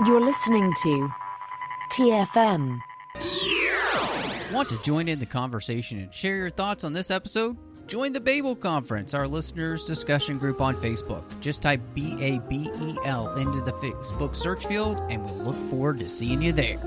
You're listening to TFM. Want to join in the conversation and share your thoughts on this episode? Join the Babel Conference, our listeners' discussion group on Facebook. Just type BABEL into the Facebook search field, and we'll look forward to seeing you there.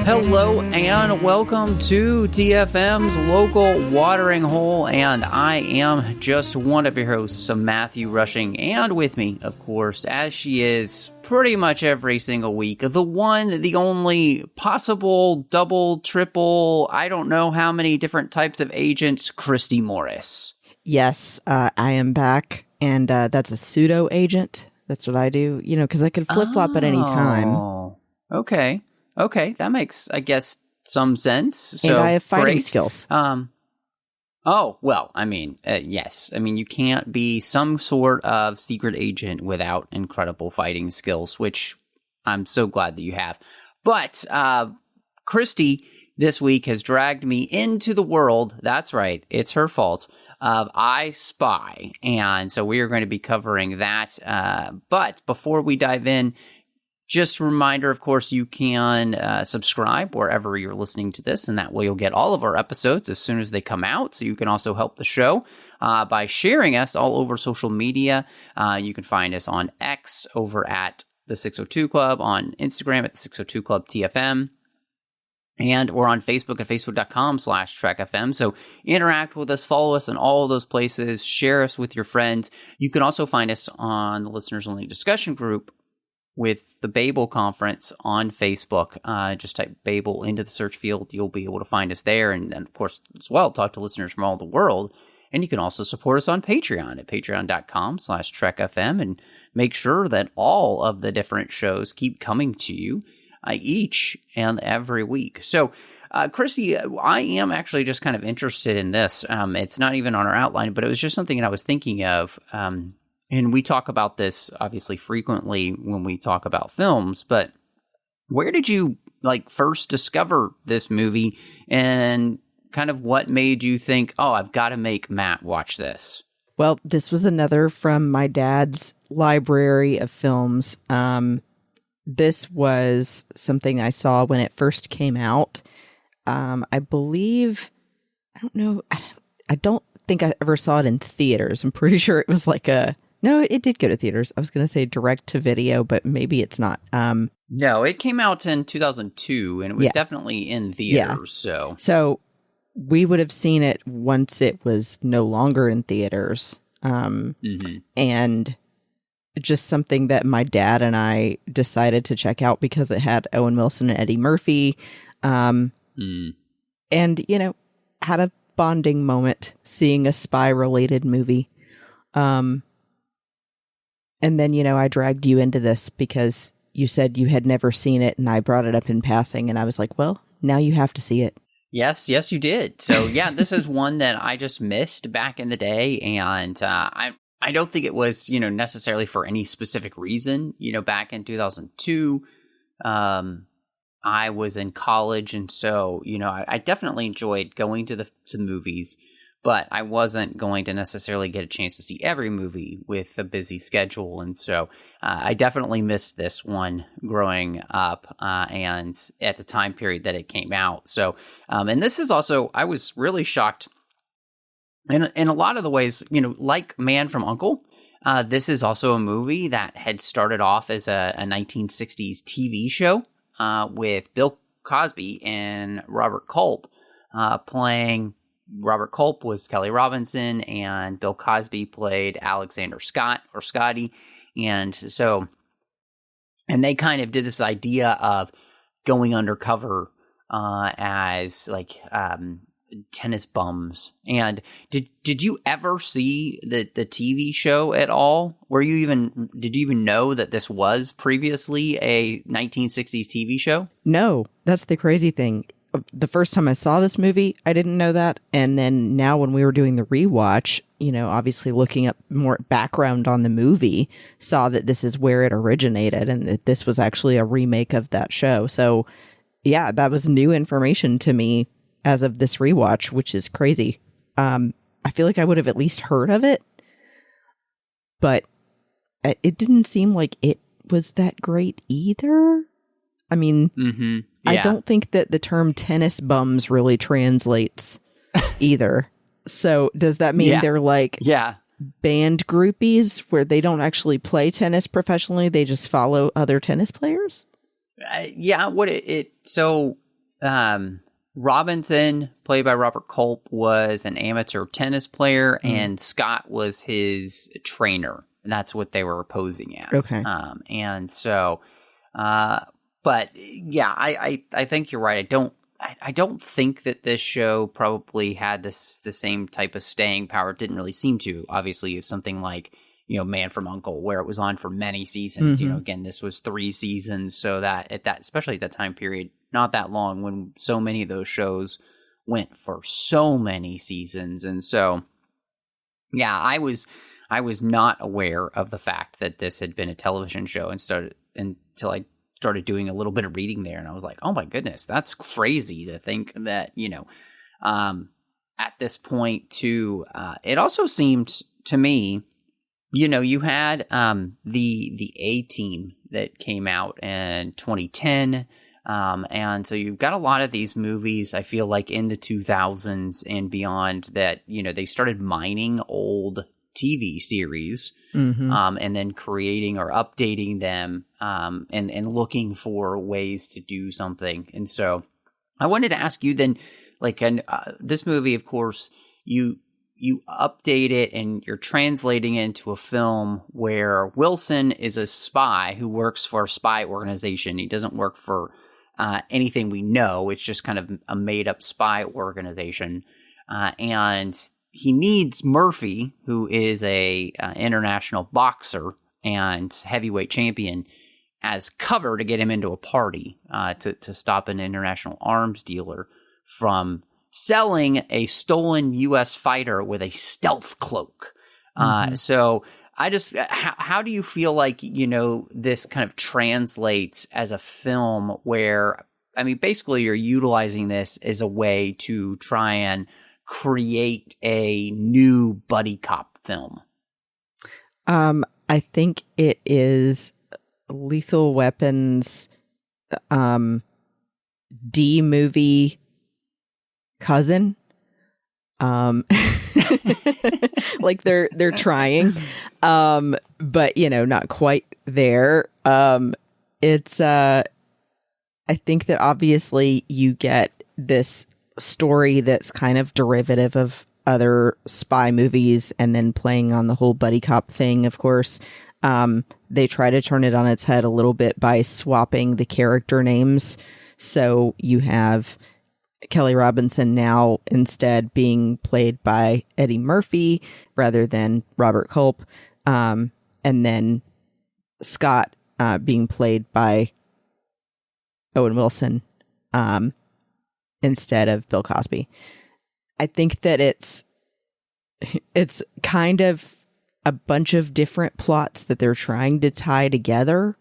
Hello and welcome to TFM's local watering hole, and I am just one of your hosts, Matthew Rushing, and with me, of course, as she is pretty much every single week, the one, the only possible double, triple, I don't know how many different types of agents, Christy Morris. Yes, I am back, and that's a pseudo agent. That's what I do, because I could flip-flop at any time. Okay, that makes, I guess, some sense. So, and I have fighting great. skills. Yes. I mean, you can't be some sort of secret agent without incredible fighting skills, which I'm so glad that you have. But Christy this week has dragged me into the world, that's right, it's her fault, of I Spy. And so we are going to be covering that. But before we dive in, just a reminder, of course, you can subscribe wherever you're listening to this, and that way you'll get all of our episodes as soon as they come out. So you can also help the show by sharing us all over social media. You can find us on X over at the 602 Club, on Instagram at the 602 Club TFM, and we're on Facebook at facebook.com/TrekFM. So interact with us, follow us in all of those places, share us with your friends. You can also find us on the Listeners Only discussion group with the Babel Conference on Facebook. Just type Babel into the search field. You'll be able to find us there. And then, of course, as well, talk to listeners from all the world. And you can also support us on Patreon at patreon.com/TrekFM and make sure that all of the different shows keep coming to you each and every week. So, Christy, I am actually just kind of interested in this. It's not even on our outline, but it was just something that I was thinking of. And we talk about this, obviously, frequently when we talk about films, but where did you, first discover this movie, and kind of what made you think, oh, I've got to make Matt watch this? Well, this was another from my dad's library of films. This was something I saw when it first came out. I believe, I don't think I ever saw it in theaters. I'm pretty sure it was no, it did go to theaters. I was going to say direct to video, but maybe it's not. No, it came out in 2002, and it was definitely in theaters. Yeah. So we would have seen it once it was no longer in theaters. And just something that my dad and I decided to check out because it had Owen Wilson and Eddie Murphy. And, had a bonding moment seeing a spy-related movie. And then, I dragged you into this because you said you had never seen it, and I brought it up in passing, and I was like, well, now you have to see it. Yes, you did. So, yeah, this is one that I just missed back in the day, and I don't think it was, necessarily for any specific reason. Back in 2002, I was in college, and so, I definitely enjoyed going to the movies, but I wasn't going to necessarily get a chance to see every movie with a busy schedule. And so I definitely missed this one growing up and at the time period that it came out. So, and this is also, I was really shocked in a lot of the ways, like Man from U.N.C.L.E., this is also a movie that had started off as a 1960s TV show with Bill Cosby and Robert Culp playing. Robert Culp was Kelly Robinson, and Bill Cosby played Alexander Scott, or Scotty. And so, and they kind of did this idea of going undercover as tennis bums. And did you ever see the TV show at all? Did you even know that this was previously a 1960s TV show? No, that's the crazy thing. the first time I saw this movie, I didn't know that. And then now when we were doing the rewatch, obviously looking up more background on the movie, saw that this is where it originated and that this was actually a remake of that show. So yeah, that was new information to me as of this rewatch, which is crazy. I feel like I would have at least heard of it, but it didn't seem like it was that great either. I mean, I don't think that the term tennis bums really translates either. So does that mean they're like band groupies where they don't actually play tennis professionally? They just follow other tennis players? Robinson, played by Robert Culp, was an amateur tennis player, and Scott was his trainer. And that's what they were posing as. Okay. But yeah, I think you're right. I don't think that this show probably had the same type of staying power. It didn't really seem to. Obviously, it's something like, Man from U.N.C.L.E., where it was on for many seasons. Again, this was 3 seasons, so that especially at that time period, not that long, when so many of those shows went for so many seasons. And so, yeah, I was not aware of the fact that this had been a television show until I started doing a little bit of reading there, and I was like, oh my goodness, that's crazy to think that, at this point too. It also seemed to me, you had the A-Team that came out in 2010, and so you've got a lot of these movies, I feel like, in the 2000s and beyond that, they started mining old TV series, and then creating or updating them, and looking for ways to do something. And so I wanted to ask you then, this movie, of course, you update it and you're translating it into a film where Wilson is a spy who works for a spy organization. He doesn't work for anything we know. It's just kind of a made-up spy organization. And he needs Murphy, who is a international boxer and heavyweight champion, as cover to get him into a party to stop an international arms dealer from selling a stolen U.S. fighter with a stealth cloak. So how do you feel like, this kind of translates as a film where, basically you're utilizing this as a way to try and create a new buddy cop film? I think it is Lethal Weapon's D movie cousin. Like they're trying, but not quite there. It's I think that obviously you get this story that's kind of derivative of other spy movies, and then playing on the whole buddy cop thing, of course. They try to turn it on its head a little bit by swapping the character names. So you have Kelly Robinson now instead being played by Eddie Murphy rather than Robert Culp. And then Scott being played by Owen Wilson instead of Bill Cosby. I think that it's kind of a bunch of different plots that they're trying to tie together.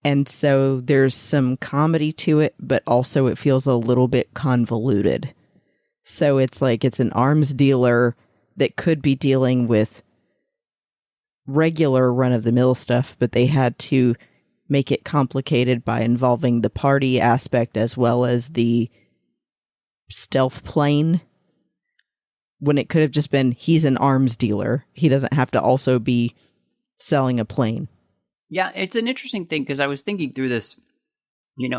And so there's some comedy to it, but also it feels a little bit convoluted. So it's like it's an arms dealer that could be dealing with regular run-of-the-mill stuff, but they had to make it complicated by involving the party aspect as well as the stealth plane, when it could have just been, he's an arms dealer. He doesn't have to also be selling a plane. Yeah, it's an interesting thing because I was thinking through this,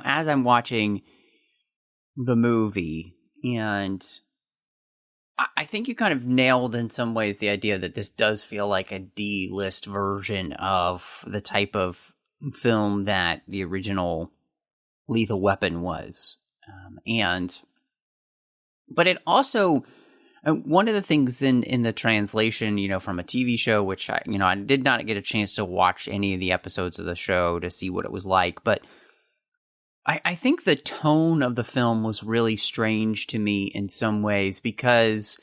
as I'm watching the movie, and I think you kind of nailed in some ways the idea that this does feel like a D-list version of the type of film that the original Lethal Weapon was. But it also, one of the things in the translation, from a TV show, which I did not get a chance to watch any of the episodes of the show to see what it was like, but I think the tone of the film was really strange to me in some ways because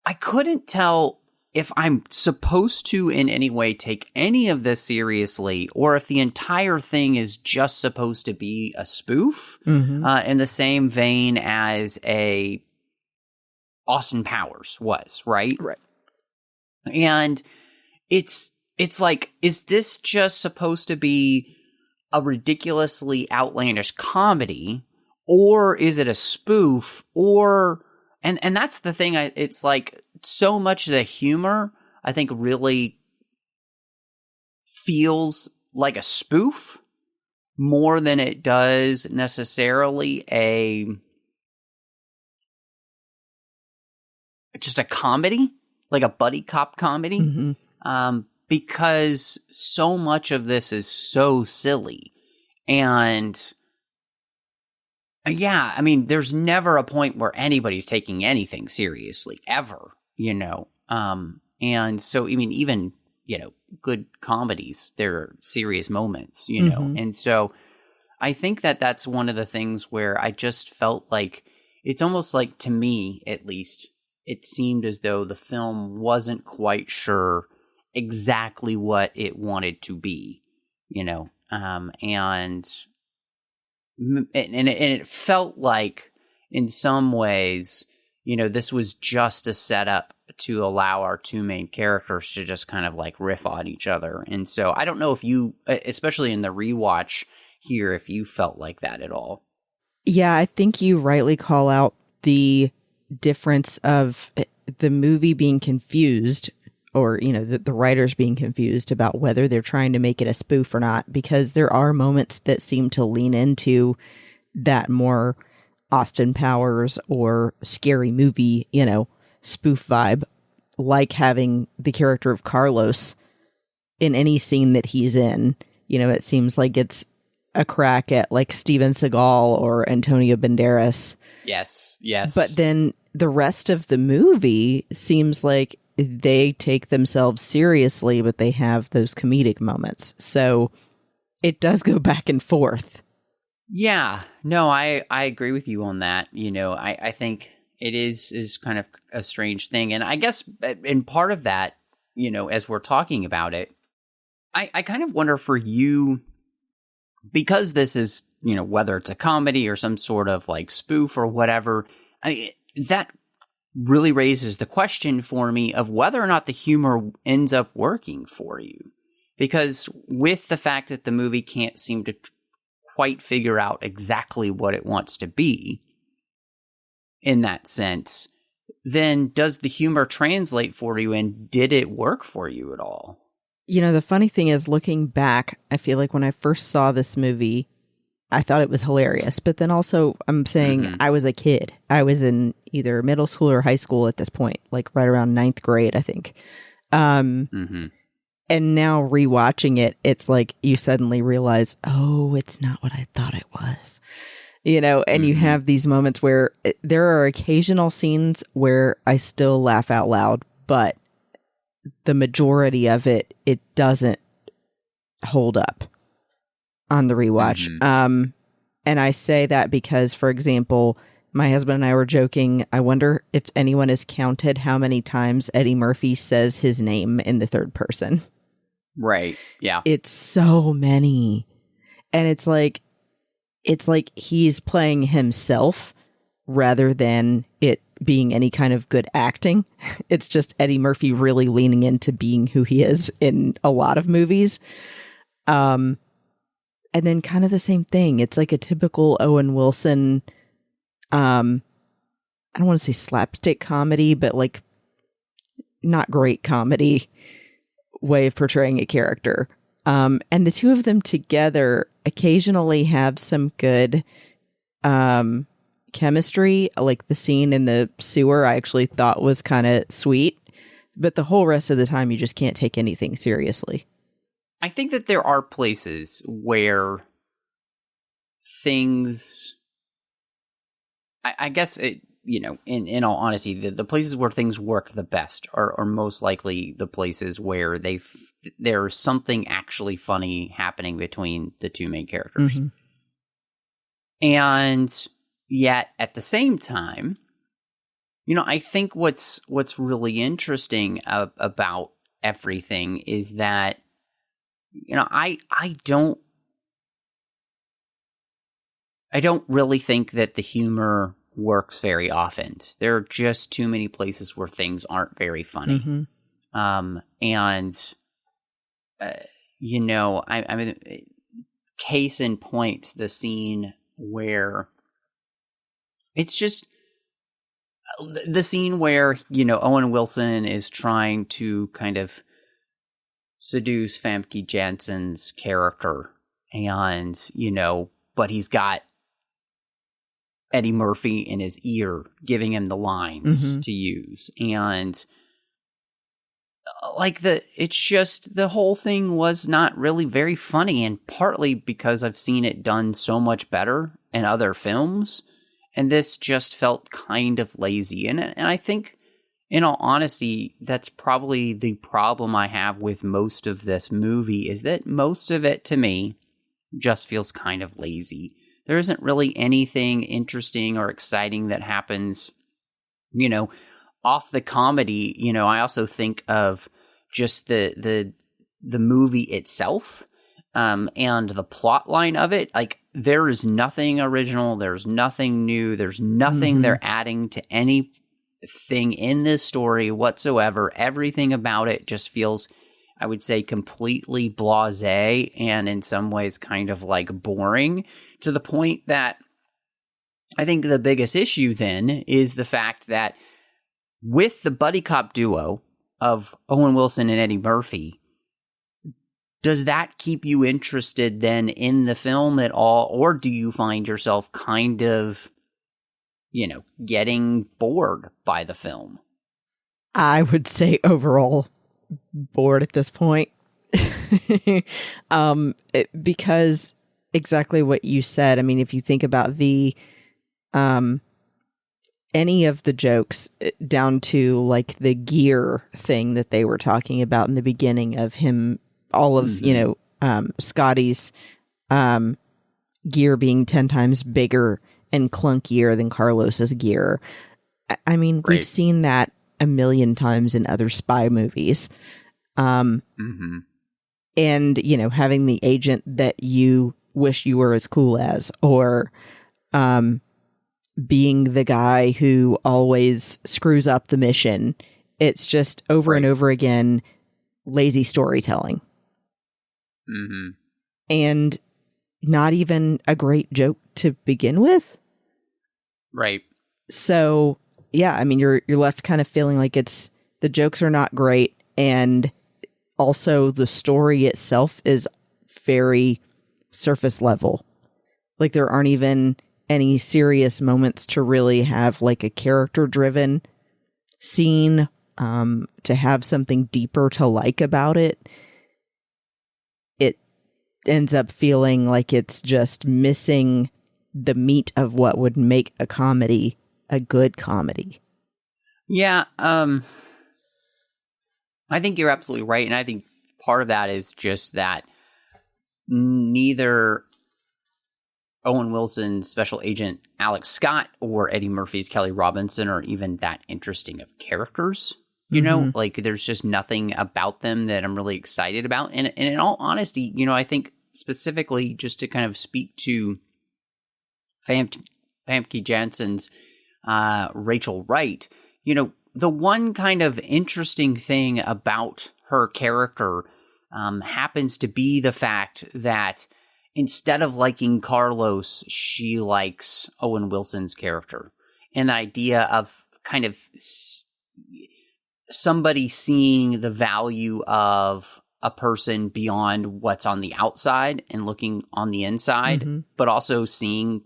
I couldn't tell if I'm supposed to in any way take any of this seriously or if the entire thing is just supposed to be a spoof in the same vein as a Austin Powers was, right? Right. And it's like, is this just supposed to be a ridiculously outlandish comedy, or is it a spoof? Or and that's the thing. It's like so much of the humor I think really feels like a spoof more than it does necessarily just a comedy, like a buddy cop comedy. Because so much of this is so silly. And yeah, I mean, there's never a point where anybody's taking anything seriously, ever, you know? And so, I mean, even, you know, good comedies, there are serious moments, you know? And so I think that that's one of the things where I just felt like, it's almost like, to me, at least, it seemed as though the film wasn't quite sure exactly what it wanted to be, you know, and it felt like in some ways, you know, this was just a setup to allow our two main characters to just kind of like riff on each other. And so I don't know if you, especially in the rewatch here, if you felt like that at all. Yeah, I think you rightly call out the difference of the movie being confused, or, you know, the writers being confused about whether they're trying to make it a spoof or not, because there are moments that seem to lean into that more Austin Powers or scary movie, you know, spoof vibe, like having the character of Carlos in any scene that he's in. You know, it seems like it's a crack at like Steven Seagal or Antonio Banderas. Yes, yes. But then the rest of the movie seems like they take themselves seriously, but they have those comedic moments. So it does go back and forth. Yeah, no, I agree with you on that. You know, I think it is kind of a strange thing. And I guess in part of that, you know, as we're talking about it, I kind of wonder for you, because this is, you know, whether it's a comedy or some sort of like spoof or whatever, that really raises the question for me of whether or not the humor ends up working for you. Because with the fact that the movie can't seem to quite figure out exactly what it wants to be in that sense, then does the humor translate for you, and did it work for you at all? You know, the funny thing is, looking back, I feel like when I first saw this movie, I thought it was hilarious. But then also, I'm saying I was a kid. I was in either middle school or high school at this point, like right around 9th grade, I think. And now rewatching it, it's like you suddenly realize, oh, it's not what I thought it was. You know, and you have these moments where there are occasional scenes where I still laugh out loud, but the majority of it doesn't hold up on the rewatch. And I say that because, for example, my husband and I were joking, I wonder if anyone has counted how many times Eddie Murphy says his name in the third person. Right. Yeah. It's so many. And it's like he's playing himself rather than it being any kind of good acting. It's just Eddie Murphy really leaning into being who he is in a lot of movies. And then kind of the same thing. It's like a typical Owen Wilson, I don't want to say slapstick comedy, but like not great comedy way of portraying a character. And the two of them together occasionally have some good chemistry. Like the scene in the sewer, I actually thought was kind of sweet. But the whole rest of the time, you just can't take anything seriously. I think that there are places where things, I guess, you know, in all honesty, the places where things work the best are most likely the places where there's something actually funny happening happening between the two main characters. Mm-hmm. And yet at the same time, I think what's really interesting about everything is that, I don't really think that the humor works very often. There are just too many places where things aren't very funny. Mm-hmm. I mean, case in point, the scene where it's just the scene where, Owen Wilson is trying to kind of seduce Famke Janssen's character and, but he's got Eddie Murphy in his ear giving him the lines Mm-hmm. to use. And it's just the whole thing was not really very funny, and partly because I've seen it done so much better in other films, and this just felt kind of lazy. And I think, in all honesty, that's probably the problem I have with most of this movie, is that most of it, to me, just feels kind of lazy. There isn't really anything interesting or exciting that happens, off the comedy. I also think of just the movie itself, and the plot line of it. Like, there is nothing original, there's nothing new, there's nothing they're adding to anything in this story whatsoever. Everything about it just feels, I would say, completely blasé, and in some ways kind of boring, to the point that I think the biggest issue then is the fact that with the buddy cop duo of Owen Wilson and Eddie Murphy, does that keep you interested then in the film at all? Or do you find yourself kind of, getting bored by the film? I would say overall bored at this point. Because exactly what you said. I mean, if you think about the any of the jokes down to the gear thing that they were talking about in the beginning of him, all of Scotty's gear being 10 times bigger and clunkier than Carlos's gear. I mean, Right. We've seen that a million times in other spy movies. And having the agent that you wish you were as cool as, or being the guy who always screws up the mission. It's just over and over again, lazy storytelling. And not even a great joke to begin with. Right. So, yeah, I mean, you're left kind of feeling like the jokes are not great, and also the story itself is very surface level. Like, there aren't even any serious moments to really have a character driven scene, to have something deeper to like about it. It ends up feeling like it's just missing the meat of what would make a comedy a good comedy. Yeah, I think you're absolutely right, and I think part of that is just that neither Owen Wilson's special agent Alex Scott or Eddie Murphy's Kelly Robinson are even that interesting of characters. There's just nothing about them that I'm really excited about. And in all honesty, I think specifically just to kind of speak to Famke Janssen's Rachel Wright, the one kind of interesting thing about her character happens to be the fact that instead of liking Carlos, she likes Owen Wilson's character. And the idea of kind of somebody seeing the value of a person beyond what's on the outside and looking on the inside, but also seeing,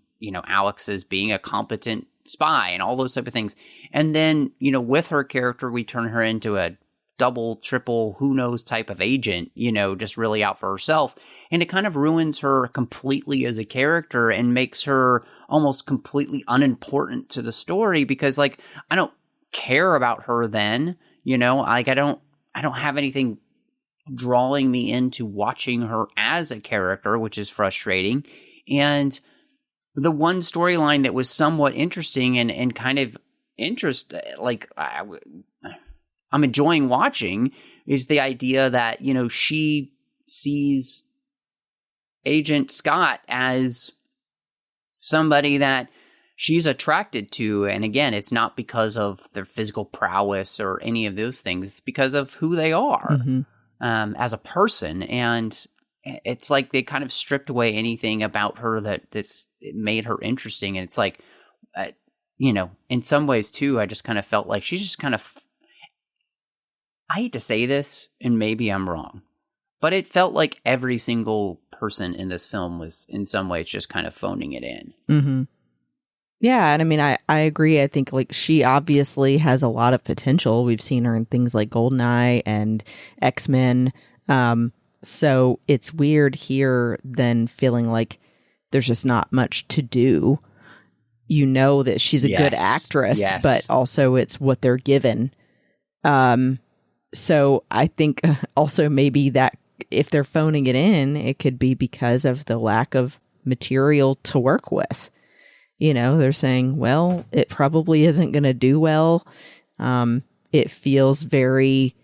Alex as being a competent spy and all those type of things. And then, with her character, we turn her into a double, triple, who knows type of agent, just really out for herself. And it kind of ruins her completely as a character and makes her almost completely unimportant to the story, because I don't care about her then, I don't have anything drawing me into watching her as a character, which is frustrating. And the one storyline that was somewhat interesting and kind of I'm enjoying watching is the idea that, you know, she sees Agent Scott as somebody that she's attracted to. And again, it's not because of their physical prowess or any of those things. It's because of who they are as a person. And it's like they kind of stripped away anything about her that's made her interesting. And it's like, you know, in some ways too, I just kind of felt like she's just kind of, I hate to say this, and maybe I'm wrong, but it felt like every single person in this film was in some ways just kind of phoning it in. Mm-hmm. Yeah, and I mean, I agree. I think like she obviously has a lot of potential. We've seen her in things like GoldenEye and X-Men. So it's weird here then feeling like there's just not much to do. You know that she's a good actress, but also it's what they're given. So I think also maybe that if they're phoning it in, it could be because of the lack of material to work with. You know, they're saying, well, it probably isn't going to do well. It feels very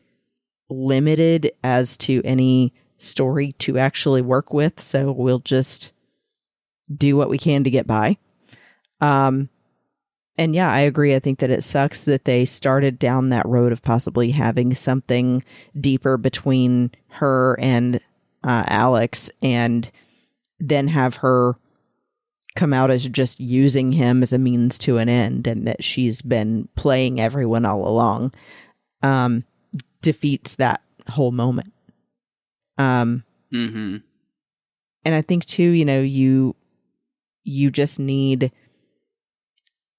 limited as to any story to actually work with. So we'll just do what we can to get by. And yeah, I agree. I think that it sucks that they started down that road of possibly having something deeper between her and Alex, and then have her come out as just using him as a means to an end, and that she's been playing everyone all along, defeats that whole moment. And I think too, you know, you just need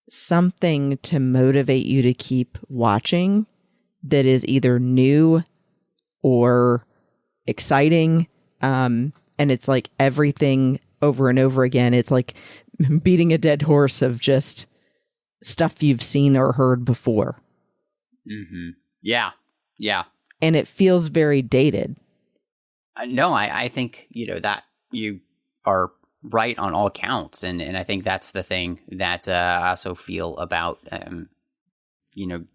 something to motivate you to keep watching that is either new or exciting. And it's like everything over and over again. It's like beating a dead horse of just stuff you've seen or heard before. Yeah. And it feels very dated. No, I think, you know, that you are right on all counts. And I think that's the thing that I also feel about, you know,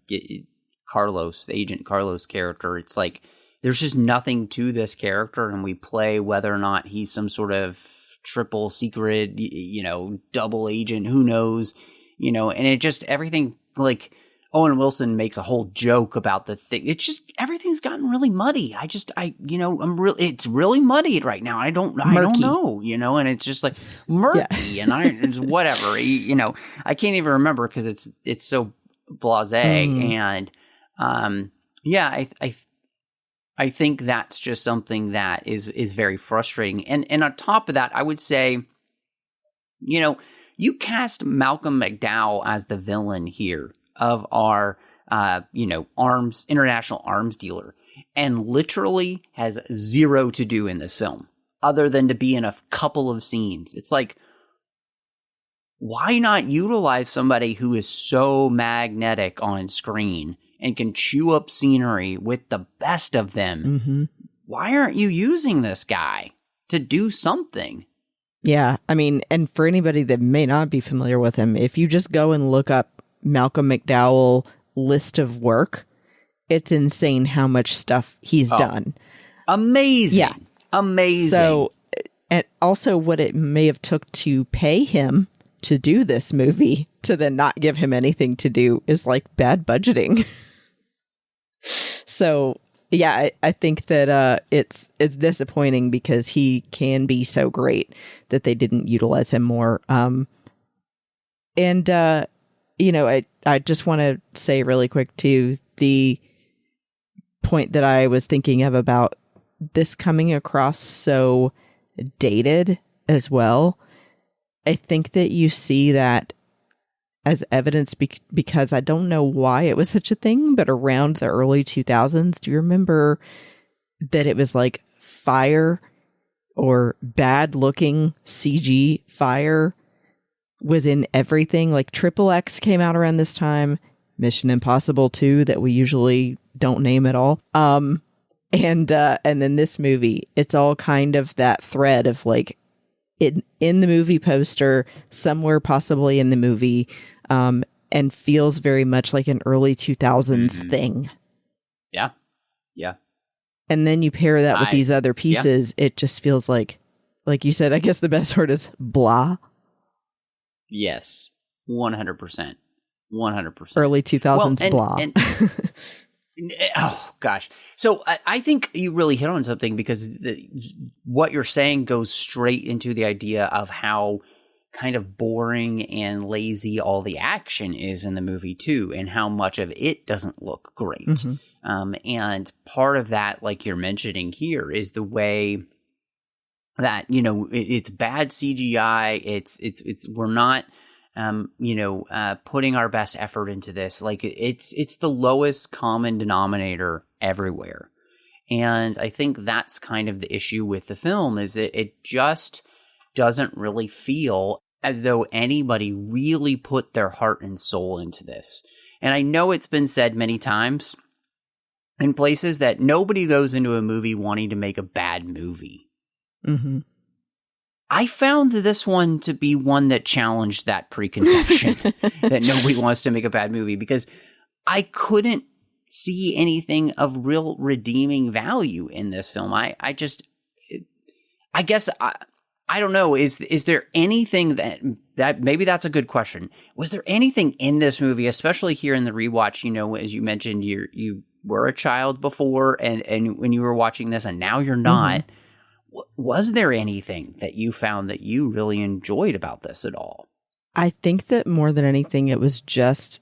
Carlos, the Agent Carlos character. It's like there's just nothing to this character, and we play whether or not he's some sort of triple secret, you know, double agent, who knows, you know, and it just everything, like Owen Wilson makes a whole joke about the thing. It's just everything's gotten really muddy. It's really muddied right now. I don't know, you know, and it's just like murky and it's whatever, you know, I can't even remember because it's so blasé. And I think that's just something that is very frustrating. And on top of that, I would say, you know, you cast Malcolm McDowell as the villain here of our, you know, international arms dealer, and literally has zero to do in this film other than to be in a couple of scenes. It's like, why not utilize somebody who is so magnetic on screen and can chew up scenery with the best of them? Why aren't you using this guy to do something? Yeah, I mean, and for anybody that may not be familiar with him, if you just go and look up Malcolm McDowell list of work, it's insane how much stuff he's done. Amazing. Yeah. Amazing. So, and also what it may have took to pay him to do this movie to then not give him anything to do is like bad budgeting. So yeah, I think that it's disappointing because he can be so great that they didn't utilize him more. You know, I just want to say really quick too, the point that I was thinking of about this coming across so dated as well. I think that you see that as evidence because I don't know why it was such a thing, but around the early 2000s, do you remember that it was like fire or bad looking CG fire was in everything? Like Triple X came out around this time, Mission Impossible 2 that we usually don't name at all. And then this movie, it's all kind of that thread of like in the movie poster, somewhere possibly in the movie, and feels very much like an early 2000s thing. Yeah. Yeah. And then you pair that with these other pieces, it just feels like you said, I guess the best word is blah. Yes. 100%. 100%. Early 2000s blah. Oh, gosh. So I think you really hit on something, because what you're saying goes straight into the idea of how kind of boring and lazy all the action is in the movie, too, and how much of it doesn't look great. Mm-hmm. And part of that, like you're mentioning here, is the way that, it's bad CGI. It's we're not putting our best effort into this. Like it's the lowest common denominator everywhere. And I think that's kind of the issue with the film, is it just doesn't really feel as though anybody really put their heart and soul into this. And I know it's been said many times in places that nobody goes into a movie wanting to make a bad movie. Mm-hmm. I found this one to be one that challenged that preconception that nobody wants to make a bad movie, because I couldn't see anything of real redeeming value in this film. I guess I don't know. Is there anything that maybe that's a good question. Was there anything in this movie, especially here in the rewatch, as you mentioned, you were a child before and when you were watching this and now you're not, mm-hmm. Was there anything that you found that you really enjoyed about this at all? I think that more than anything, it was just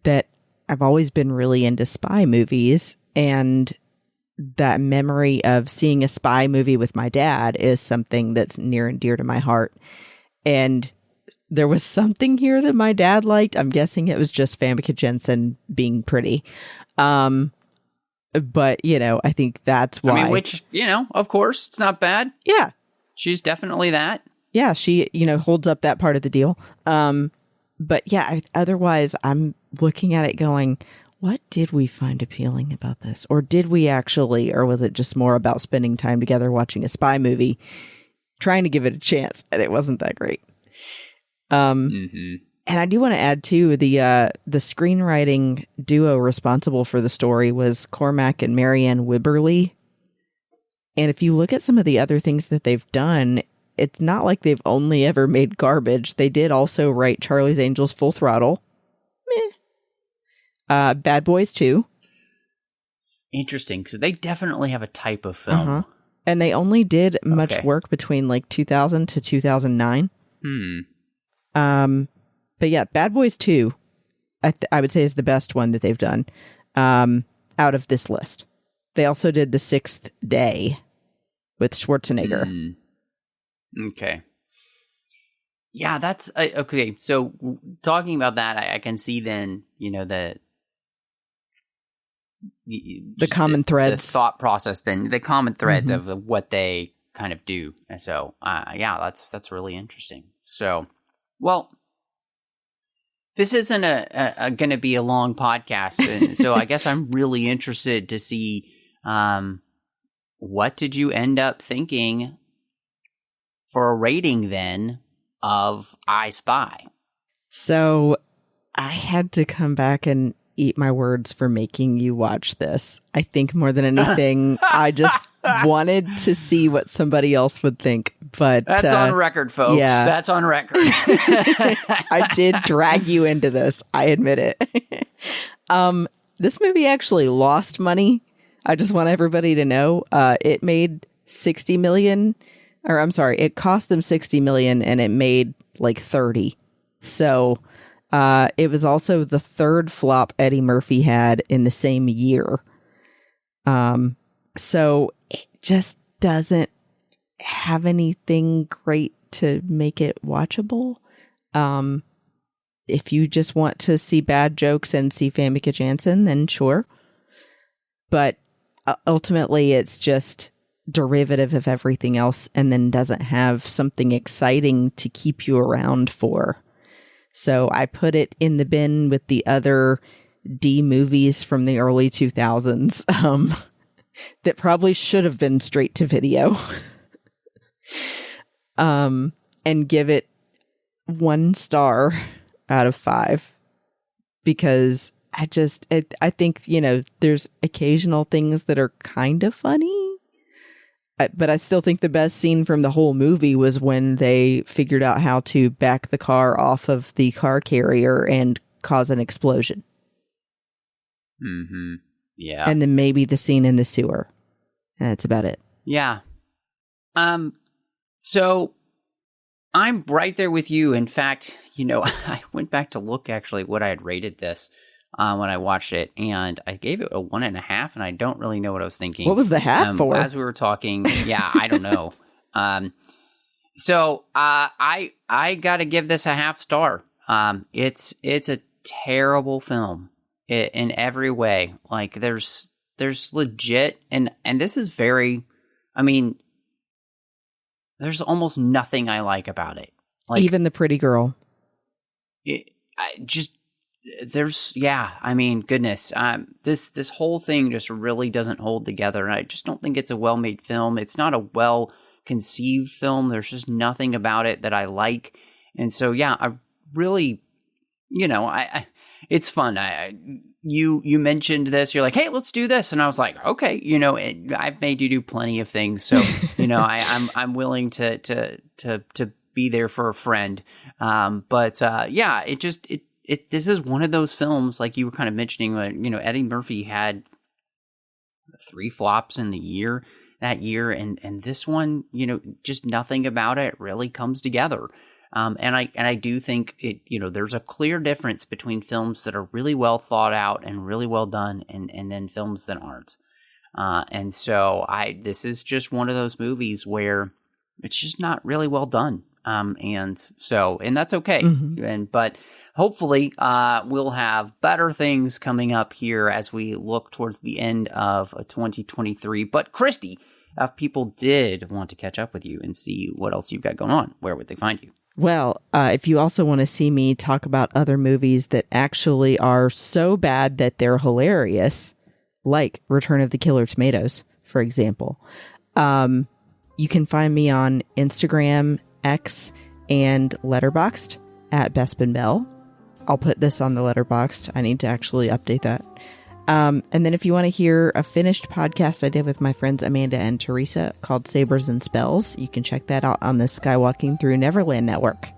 that I've always been really into spy movies, and that memory of seeing a spy movie with my dad is something that's near and dear to my heart. And there was something here that my dad liked. I'm guessing it was just Famke Janssen being pretty. But, I think that's why. I mean, which, of course, it's not bad. Yeah. She's definitely that. Yeah, she, holds up that part of the deal. But yeah, otherwise, I'm looking at it going, what did we find appealing about this? Or did we actually, or was it just more about spending time together watching a spy movie, trying to give it a chance, and it wasn't that great? Mm-hmm. And I do want to add, too, the screenwriting duo responsible for the story was Cormac and Marianne Wibberley. And if you look at some of the other things that they've done, it's not like they've only ever made garbage. They did also write Charlie's Angels Full Throttle. Meh. Bad Boys 2. Interesting, because they definitely have a type of film. Uh-huh. And they only did much work between like 2000 to 2009. But yeah, Bad Boys 2, I would say is the best one that they've done out of this list. They also did The Sixth Day with Schwarzenegger. Okay. Yeah, that's okay. So talking about that, I can see then, the common threads, the thought process, then the common threads of what they kind of do. And so, yeah, that's really interesting. So, well, this isn't going to be a long podcast, and so I guess I'm really interested to see what did you end up thinking for a rating then of I Spy? So I had to come back and eat my words for making you watch this. I think more than anything, I just wanted to see what somebody else would think. But that's on record, folks. Yeah. That's on record. I did drag you into this. I admit it. This movie actually lost money. I just want everybody to know. It made $60 million, or I'm sorry, it cost them $60 million and it made like 30. So it was also the third flop Eddie Murphy had in the same year. So it just doesn't have anything great to make it watchable. If you just want to see bad jokes and see Famke Janssen, then sure. But ultimately, it's just derivative of everything else and then doesn't have something exciting to keep you around for. So I put it in the bin with the other D movies from the early 2000s. that probably should have been straight to video. And give it 1 star out of 5 because I think, there's occasional things that are kind of funny, but I still think the best scene from the whole movie was when they figured out how to back the car off of the car carrier and cause an explosion. Mm-hmm. Yeah. And then maybe the scene in the sewer. And that's about it. Yeah. So I'm right there with you. In fact, I went back to look actually what I had rated this when I watched it, and I gave it a 1.5, and I don't really know what I was thinking. What was the half for? As we were talking, yeah, I don't know. So I got to give this a half star. It's a terrible film in every way. Like there's legit, and this is very, there's almost nothing I like about it. Like even the pretty girl. Goodness. This whole thing just really doesn't hold together. And I just don't think it's a well-made film. It's not a well-conceived film. There's just nothing about it that I like. And so, yeah, I really, it's fun. You mentioned this. You're like, hey, let's do this. And I was like, okay, I've made you do plenty of things. So, I'm willing to be there for a friend. This is one of those films, like you were kind of mentioning, Eddie Murphy had 3 flops in that year. And this one, just nothing about it really comes together. And I do think there's a clear difference between films that are really well thought out and really well done and then films that aren't. And so this is just one of those movies where it's just not really well done. And that's okay. Mm-hmm. But hopefully, we'll have better things coming up here as we look towards the end of 2023. But Christy, if people did want to catch up with you and see what else you've got going on, where would they find you? Well, if you also want to see me talk about other movies that actually are so bad that they're hilarious, like Return of the Killer Tomatoes, for example, you can find me on Instagram, X, and Letterboxd at Bespin Bell. I'll put this on the Letterboxd. I need to actually update that. And then if you want to hear a finished podcast I did with my friends Amanda and Teresa called Sabers and Spells, you can check that out on the Skywalking Through Neverland network.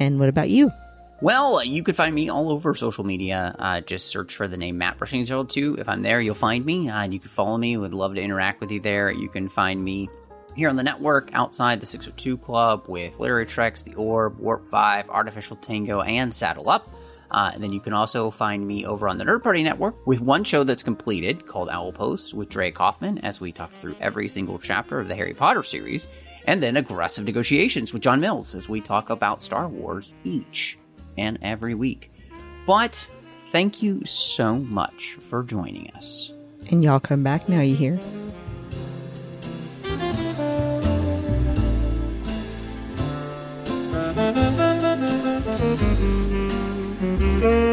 And what about you? Well, you could find me all over social media. Just search for the name Matt Brushing02. If I'm there, you'll find me. And you can follow me. Would love to interact with you there. You can find me here on the network, outside the 602 Club with Literary Treks, The Orb, Warp 5, Artificial Tango, and Saddle Up. And then you can also find me over on the Nerd Party Network with one show that's completed called Owl Post with Dre Kaufman as we talk through every single chapter of the Harry Potter series. And then Aggressive Negotiations with John Mills as we talk about Star Wars each and every week. But thank you so much for joining us. And y'all come back now, you hear? Thank you.